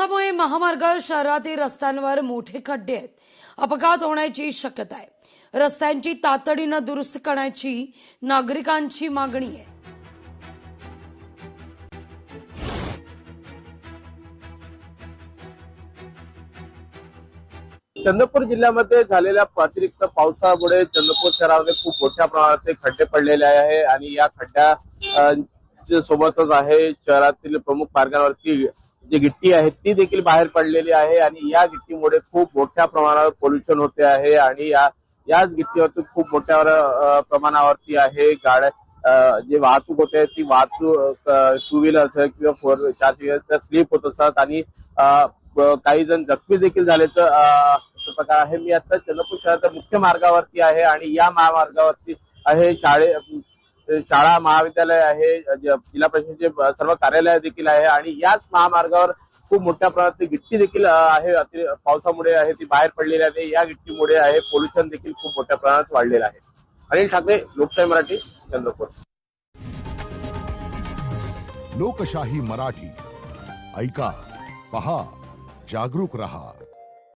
पावसामुळे महामार्ग शहरातील रस्त्यांवर मोठे खड्डे आहेत. अपघात होण्याची शक्यता आहे. रस्त्यांची तातडीनं दुरुस्त करण्याची नागरिकांची मागणी आहे. चंद्रपूर जिल्ह्यामध्ये झालेल्या अतिरिक्त पावसामुळे चंद्रपूर शहरामध्ये खूप मोठ्या प्रमाणात खड्डे पडलेले आहे आणि या खड्ड्या सोबतच आहे शहरातील प्रमुख मार्गावरती जी गिट्टी आहे ती देखील बाहेर पडलेली आहे आणि या गिट्टीमुळे खूप मोठ्या प्रमाणावर पोल्युशन होते आहे आणि याच गिट्टीवरती खूप मोठ्या प्रमाणावरती आहे गाड्या जे वाहतूक होते ती वाहतूक टू व्हीलर असेल किंवा फोर चार व्हीलर स्लिप होत असतात आणि काही जण जखमी देखील झाल्याचं प्रकार आहे. मी आता चंद्रपूर शहराच्या मुख्य मार्गावरती आहे आणि या महामार्गावरती आहे शाळा महाविद्यालय आहे, जिल्हा परिषदेचे सर्व कार्यालय देखील आहे आणि याच महामार्गावर खूप मोठ्या प्रमाणात गिट्टी देखील आहे. पावसामुळे आहे ती बाहेर पडलेली आहे. या गिट्टीमुळे आहे पोल्युशन देखील खूप मोठ्या प्रमाणात वाढलेलं आहे. अनिल ठाकरे, लोकशाही मराठी, चंद्रपूर. लोकशाही मराठी ऐका, पहा, जागरूक रहा.